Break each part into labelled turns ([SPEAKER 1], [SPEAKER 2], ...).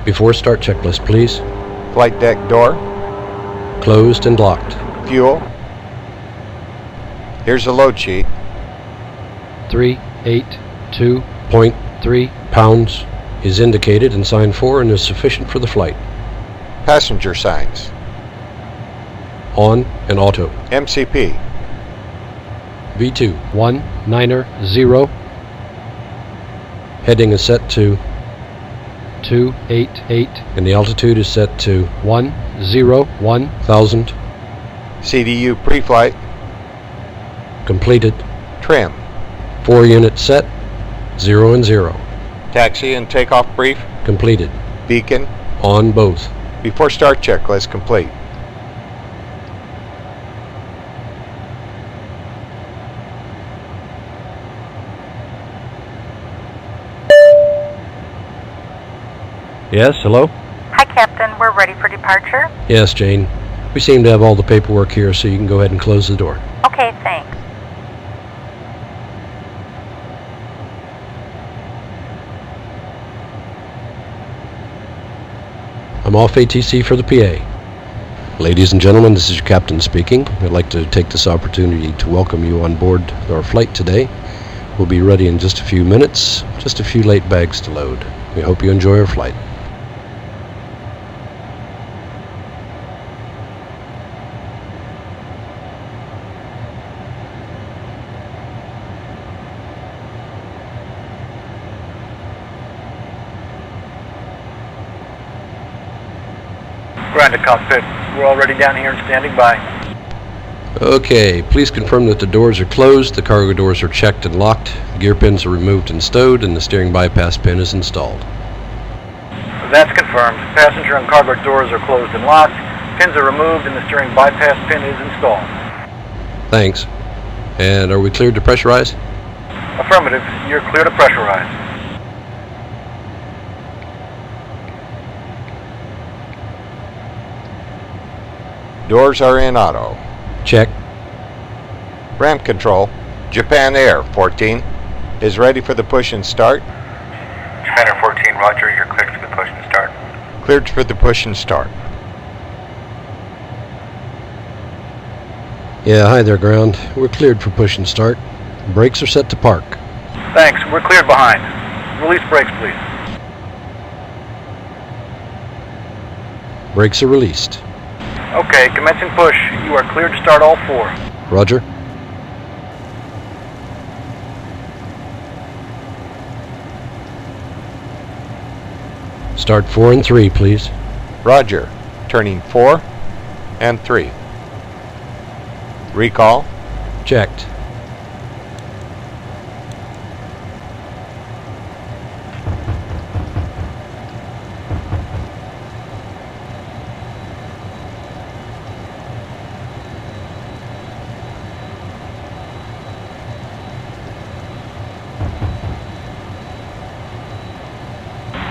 [SPEAKER 1] Before start checklist, please.
[SPEAKER 2] Flight deck door.
[SPEAKER 1] Closed and locked.
[SPEAKER 2] Fuel. Here's the load sheet.
[SPEAKER 1] 382.3 pounds is indicated and signed for and is sufficient for the flight.
[SPEAKER 2] Passenger signs.
[SPEAKER 1] On and auto.
[SPEAKER 2] MCP.
[SPEAKER 1] V2 190. Heading is set to 288 and the altitude is set to 101,000.
[SPEAKER 2] CDU pre-flight.
[SPEAKER 1] Completed.
[SPEAKER 2] Trim.
[SPEAKER 1] 4 units set. 0 and 0.
[SPEAKER 2] Taxi and takeoff brief.
[SPEAKER 1] Completed.
[SPEAKER 2] Beacon.
[SPEAKER 1] On both.
[SPEAKER 2] Before start checklist complete.
[SPEAKER 1] Yes, hello?
[SPEAKER 3] Hi, Captain. We're ready for departure.
[SPEAKER 1] Yes, Jane. We seem to have all the paperwork here, so you can go ahead and close the door.
[SPEAKER 3] Okay, thanks.
[SPEAKER 1] I'm off ATC for the PA. Ladies and gentlemen, this is your captain speaking. I'd like to take this opportunity to welcome you on board our flight today. We'll be ready in just a few minutes, just a few late bags to load. We hope you enjoy our flight.
[SPEAKER 4] Ground to cockpit. We're already down here and standing by.
[SPEAKER 1] Okay, please confirm that the doors are closed, the cargo doors are checked and locked, the gear pins are removed and stowed, and the steering bypass pin is installed.
[SPEAKER 4] That's confirmed. Passenger and cargo doors are closed and locked. Pins are removed and the steering bypass pin is installed.
[SPEAKER 1] Thanks. And are we cleared to pressurize?
[SPEAKER 4] Affirmative. You're clear to pressurize.
[SPEAKER 2] Doors are in auto.
[SPEAKER 1] Check.
[SPEAKER 2] Ramp control. Japan Air 14 is ready for the push and start.
[SPEAKER 4] Japan Air 14, roger. You're cleared for the push and start.
[SPEAKER 2] Cleared for the push and start.
[SPEAKER 1] Yeah, hi there, ground. We're cleared for push and start. Brakes are set to park.
[SPEAKER 4] Thanks. We're cleared behind. Release brakes, please.
[SPEAKER 1] Brakes are released.
[SPEAKER 4] Okay, commencing push. You are cleared to start all 4.
[SPEAKER 1] Roger. Start 4 and 3, please.
[SPEAKER 2] Roger. Turning 4 and 3. Recall.
[SPEAKER 1] Checked.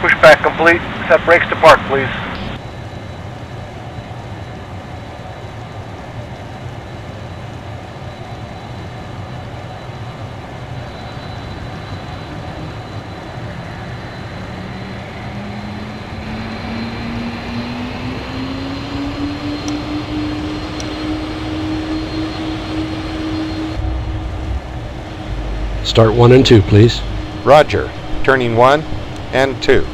[SPEAKER 4] Pushback complete. Set brakes to park, please.
[SPEAKER 1] Start 1 and 2, please.
[SPEAKER 2] Roger. Turning 1 and 2.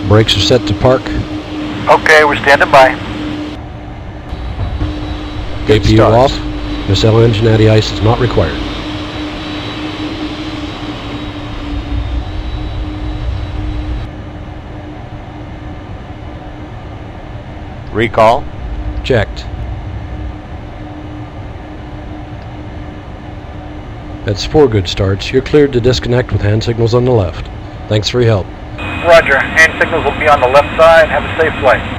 [SPEAKER 1] Brakes are set to park.
[SPEAKER 4] Okay, we're standing by.
[SPEAKER 2] Good
[SPEAKER 1] APU
[SPEAKER 2] start.
[SPEAKER 1] off. Nacelle engine anti-ice is not required.
[SPEAKER 2] Recall.
[SPEAKER 1] Checked. That's 4 good starts. You're cleared to disconnect with hand signals on the left. Thanks for your help.
[SPEAKER 4] Roger. Hand signals will be on the left side. Have a safe flight.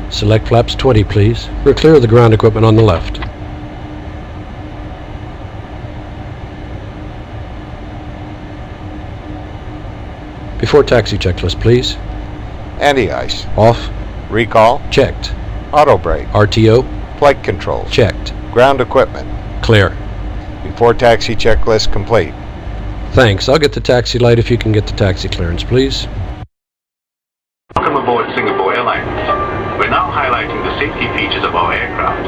[SPEAKER 1] Select flaps 20, please. We're clear of the ground equipment on the left. Before taxi checklist, please.
[SPEAKER 2] Anti-ice.
[SPEAKER 1] Off.
[SPEAKER 2] Recall.
[SPEAKER 1] Checked.
[SPEAKER 2] Auto brake.
[SPEAKER 1] RTO.
[SPEAKER 2] Flight controls.
[SPEAKER 1] Checked.
[SPEAKER 2] Ground equipment.
[SPEAKER 1] Clear.
[SPEAKER 2] Before taxi checklist complete.
[SPEAKER 1] Thanks. I'll get the taxi light if you can get the taxi clearance, please.
[SPEAKER 5] Welcome aboard Singapore Airlines. We're now highlighting the safety features of our aircraft.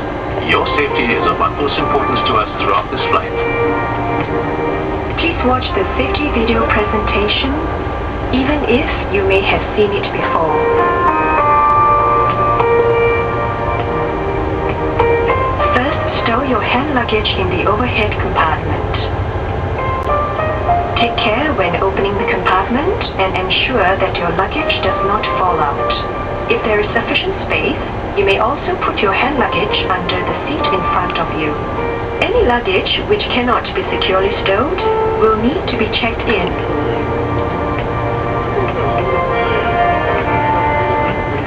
[SPEAKER 5] Your safety is of utmost importance to us throughout this flight.
[SPEAKER 6] Please watch the safety video presentation, even if you may have seen it before. First, stow your hand luggage in the overhead compartment. Take care when opening the compartment and ensure that your luggage does not fall out. If there is sufficient space, you may also put your hand luggage under the seat in front of you. Any luggage which cannot be securely stowed will need to be checked in.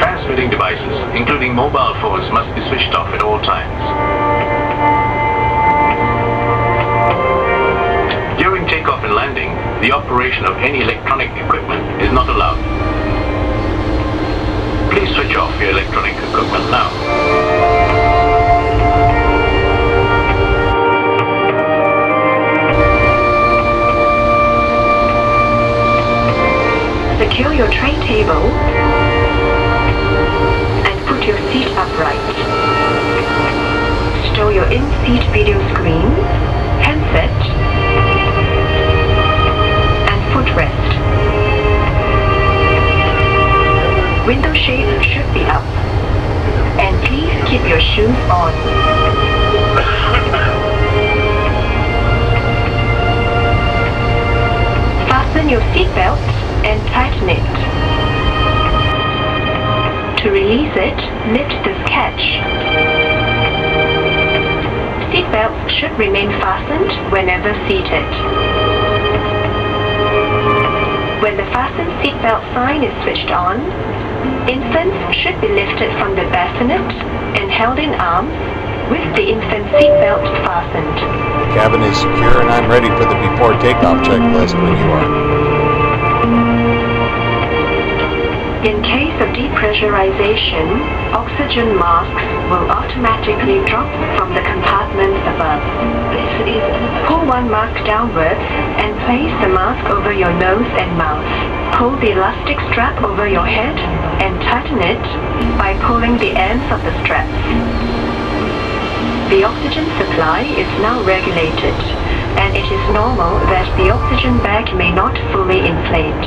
[SPEAKER 5] Transmitting devices, including mobile phones, must be switched off at all times. During takeoff and landing, the operation of any electronic equipment is not allowed. Please switch off your electronic equipment now.
[SPEAKER 6] Secure your tray table and put your seat upright. Stow your in-seat video screen, handset, and footrest. Window shades should be up. And please keep your shoes on. Fasten your seatbelt and tighten it. To release it, lift this catch. Seatbelts should remain fastened whenever seated. When the fasten seatbelt sign is switched on, infants should be lifted from the bassinet and held in arms with the infant seatbelt fastened.
[SPEAKER 2] The cabin is secure and I'm ready for the before takeoff checklist when you are.
[SPEAKER 6] In case of depressurization, oxygen masks will automatically drop from the compartments above. Pull one mask downwards and place the mask over your nose and mouth. Pull the elastic strap over your head and tighten it by pulling the ends of the straps. The oxygen supply is now regulated, and it is normal that the oxygen bag may not fully inflate.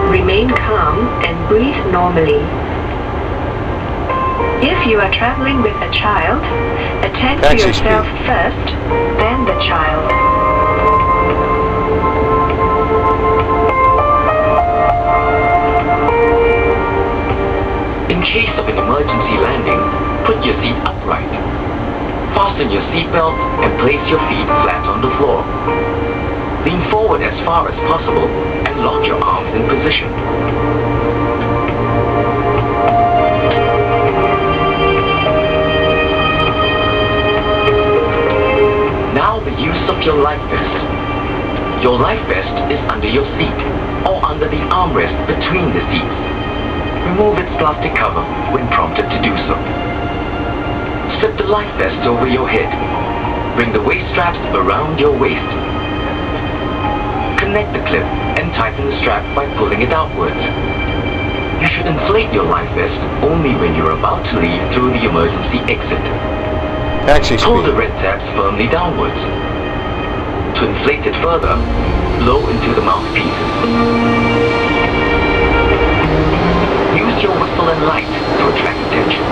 [SPEAKER 6] Remain calm and breathe normally. If you are traveling with a child, attend to yourself first, then the child.
[SPEAKER 7] In case of an emergency landing, put your seat upright. Fasten your seatbelt and place your feet flat on the floor. Lean forward as far as possible and lock your arms in position. Now the use of your life vest. Your life vest is under your seat or under the armrest between the seats. Remove its plastic cover when prompted to do so. Slip the life vest over your head. Bring the waist straps around your waist. Disconnect the clip and tighten the strap by pulling it outwards. You should inflate your life vest only when you're about to leave through the emergency exit.
[SPEAKER 2] Taxi
[SPEAKER 7] Pull the
[SPEAKER 2] speed.
[SPEAKER 7] red tabs firmly downwards. To inflate it further, blow into the mouthpieces. Use your whistle and light to attract attention.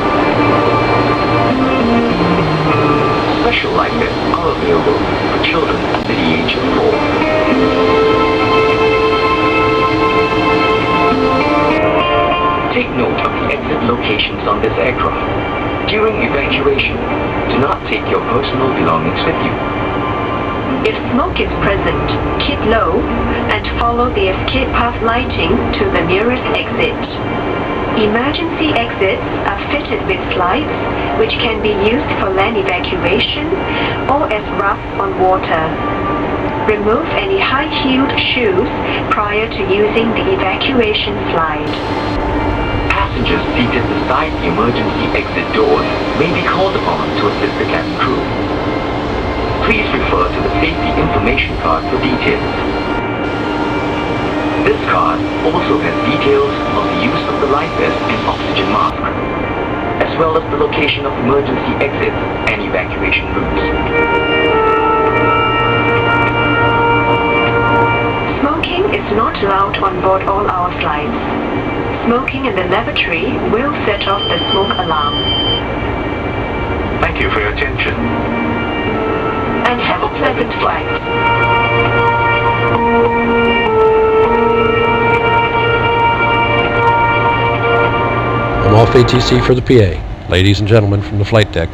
[SPEAKER 7] Special life vests are available for children under the age of 4. Take note of the exit locations on this aircraft. During evacuation, do not take your personal belongings with you.
[SPEAKER 6] If smoke is present, keep low and follow the escape path lighting to the nearest exit. Emergency exits are fitted with slides, which can be used for land evacuation or as rafts on water. Remove any high-heeled shoes prior to using the evacuation slide.
[SPEAKER 7] Passengers seated beside the emergency exit doors may be called upon to assist the cabin crew. Please refer to the safety information card for details. This card also has details of the use of the life vest and oxygen mask, as well as the location of emergency exits and evacuation routes.
[SPEAKER 6] Smoking is not allowed on board all our flights. Smoking in the lavatory will set off the smoke alarm.
[SPEAKER 5] Thank you for your attention.
[SPEAKER 6] And have a pleasant flight.
[SPEAKER 1] I'm off ATC for the PA. Ladies and gentlemen from the flight deck,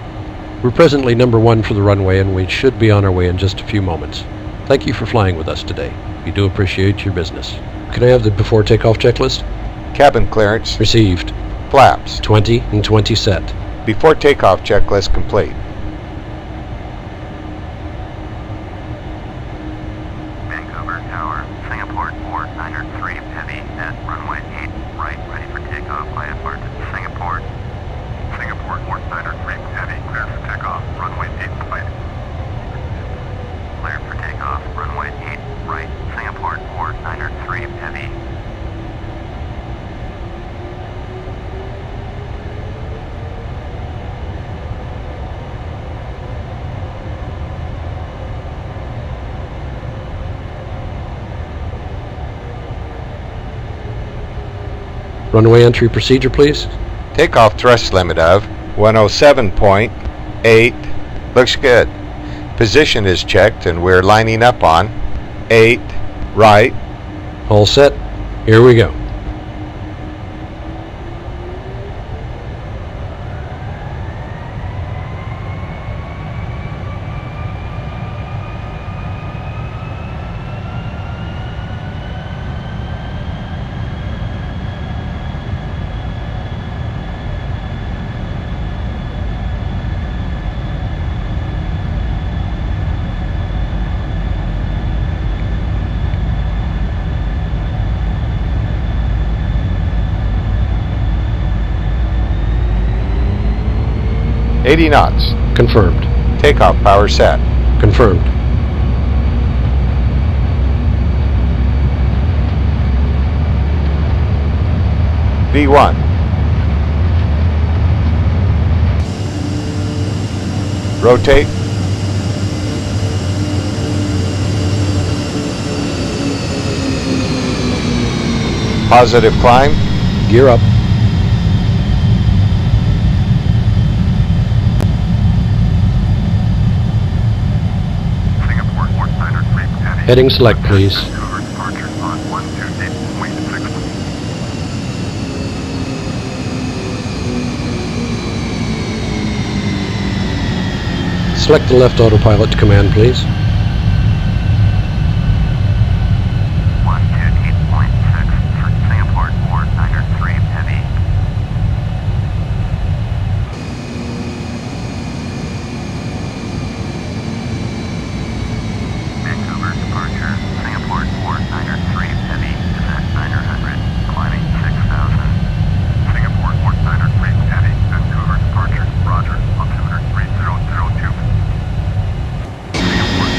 [SPEAKER 1] we're presently number 1 for the runway and we should be on our way in just a few moments. Thank you for flying with us today. We do appreciate your business. Can I have the before takeoff checklist?
[SPEAKER 2] Cabin clearance.
[SPEAKER 1] Received.
[SPEAKER 2] Flaps.
[SPEAKER 1] 20 and 20 set.
[SPEAKER 2] Before takeoff checklist complete.
[SPEAKER 4] Vancouver Tower, Singapore 4903 heavy at runway 8 right, ready for takeoff. IFR to Singapore. Singapore 4903 heavy, cleared for takeoff. Runway 8 right. Cleared for takeoff. Runway 8 right. Singapore 4903 heavy.
[SPEAKER 1] Runway entry procedure, please.
[SPEAKER 2] Takeoff thrust limit of 107.8. Looks good. Position is checked and we're lining up on 8 right.
[SPEAKER 1] All set. Here we go.
[SPEAKER 2] $80 knots.
[SPEAKER 1] Confirmed.
[SPEAKER 2] Takeoff power set.
[SPEAKER 1] Confirmed.
[SPEAKER 2] V1. Rotate. Positive climb.
[SPEAKER 1] Gear up.
[SPEAKER 4] Singapore 4903 heavy.
[SPEAKER 1] Heading select, please.
[SPEAKER 4] Vancouver departure on 128.6.
[SPEAKER 1] Select the left autopilot to command, please.
[SPEAKER 4] 128.6 for Singapore 4903 heavy. Vancouver departure, Singapore 4903 heavy is at 900, climbing 6,000. Singapore 4903 heavy, Vancouver departure, roger, altimeter 3002. Singapore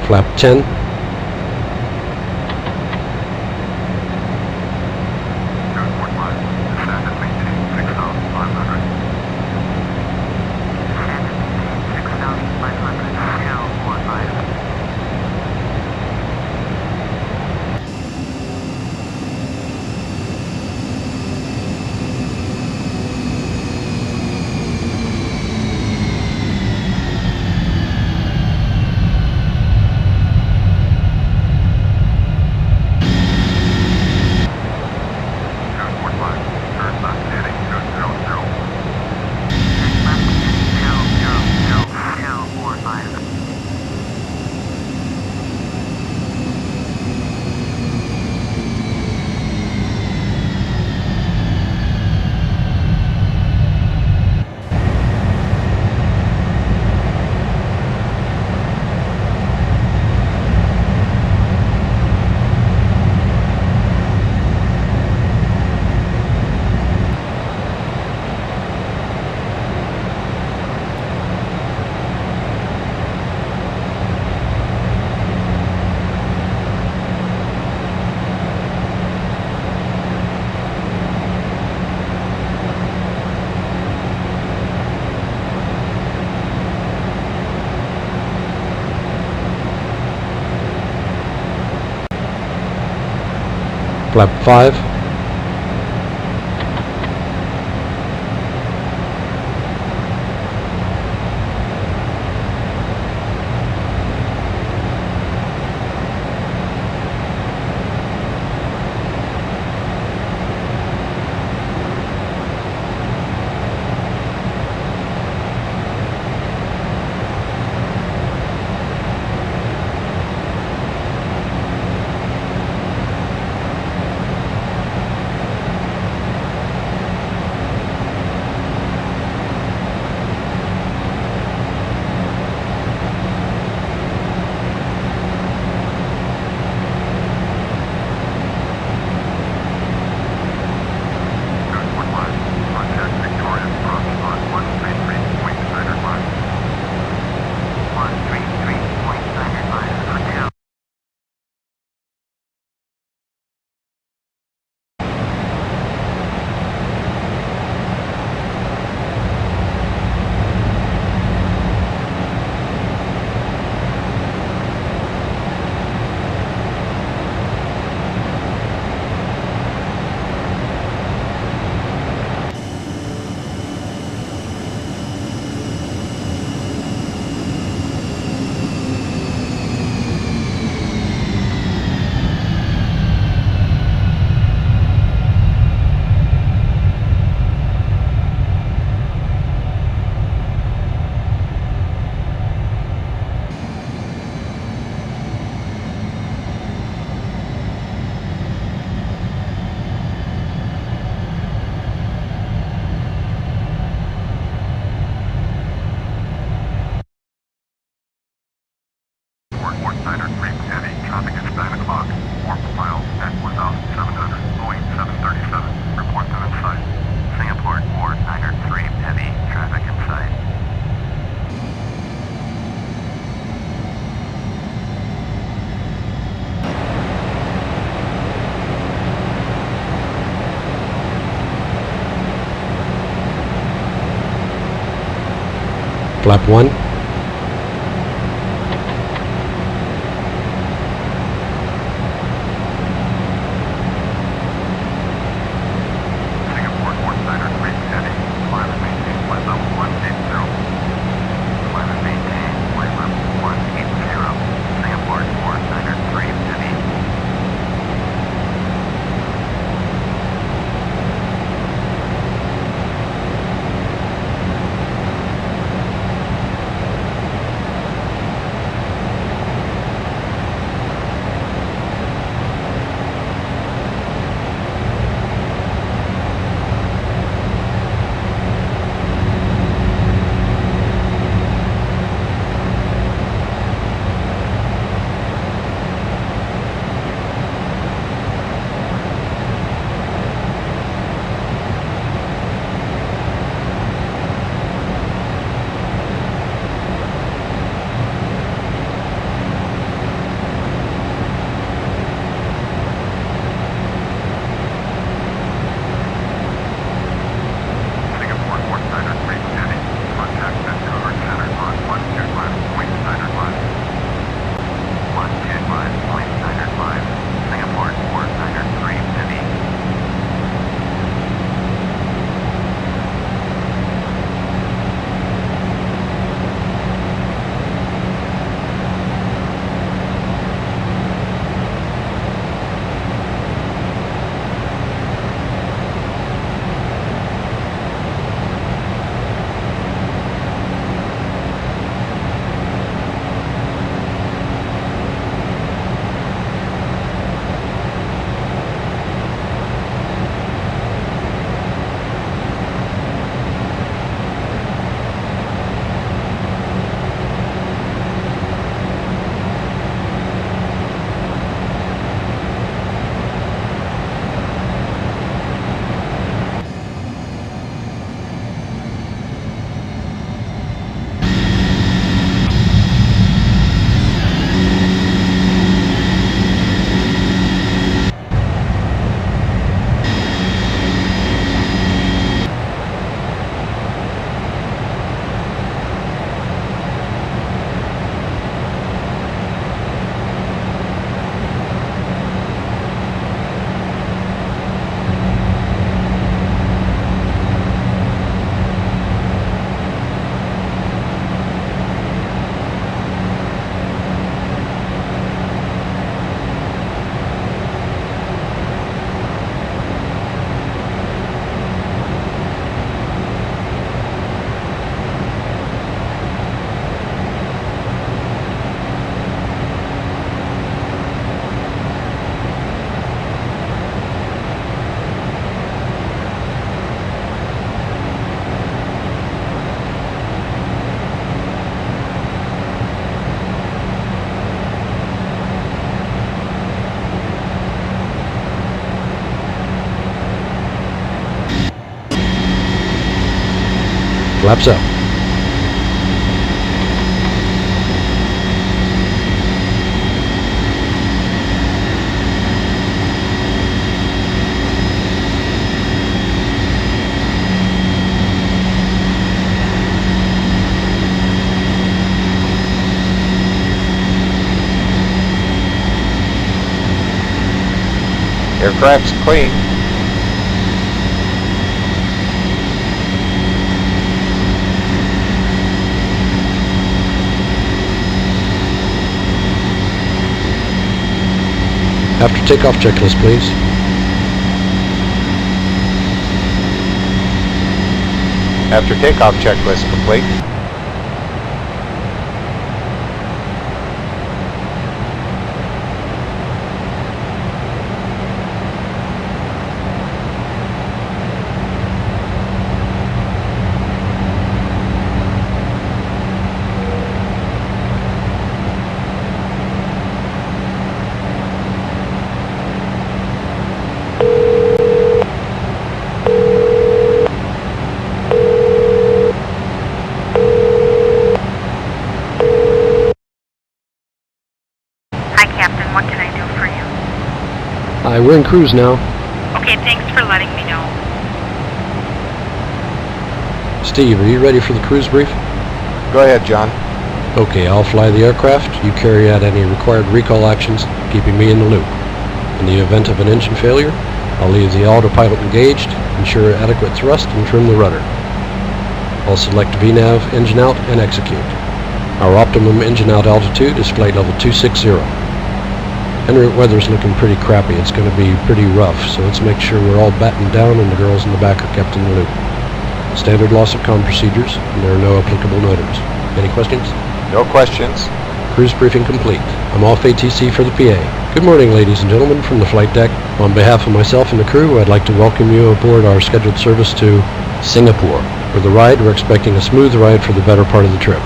[SPEAKER 1] Flap 10. Flap 5. Flap 1. Flaps up.
[SPEAKER 2] Aircraft's clean.
[SPEAKER 1] After takeoff checklist, please.
[SPEAKER 2] After takeoff checklist complete.
[SPEAKER 3] Hi, Captain. What can I do for you?
[SPEAKER 1] Hi, we're in cruise now.
[SPEAKER 3] Okay, thanks for letting me know.
[SPEAKER 1] Steve, are you ready for the cruise brief?
[SPEAKER 2] Go ahead, John.
[SPEAKER 1] Okay, I'll fly the aircraft. You carry out any required recall actions, keeping me in the loop. In the event of an engine failure, I'll leave the autopilot engaged, ensure adequate thrust, and trim the rudder. I'll select VNAV, engine out, and execute. Our optimum engine out altitude is flight level 260. Enroute weather's looking pretty crappy. It's going to be pretty rough, so let's make sure we're all battened down and the girls in the back are kept in the loop. Standard loss of comm procedures, and there are no applicable notaries. Any questions?
[SPEAKER 2] No questions.
[SPEAKER 1] Cruise briefing complete. I'm off ATC for the PA. Good morning, ladies and gentlemen, from the flight deck. On behalf of myself and the crew, I'd like to welcome you aboard our scheduled service to Singapore. For the ride, we're expecting a smooth ride for the better part of the trip.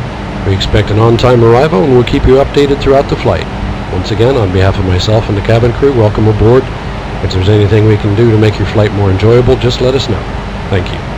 [SPEAKER 1] We expect an on-time arrival, and we'll keep you updated throughout the flight. Once again, on behalf of myself and the cabin crew, welcome aboard. If there's anything we can do to make your flight more enjoyable, just let us know. Thank you.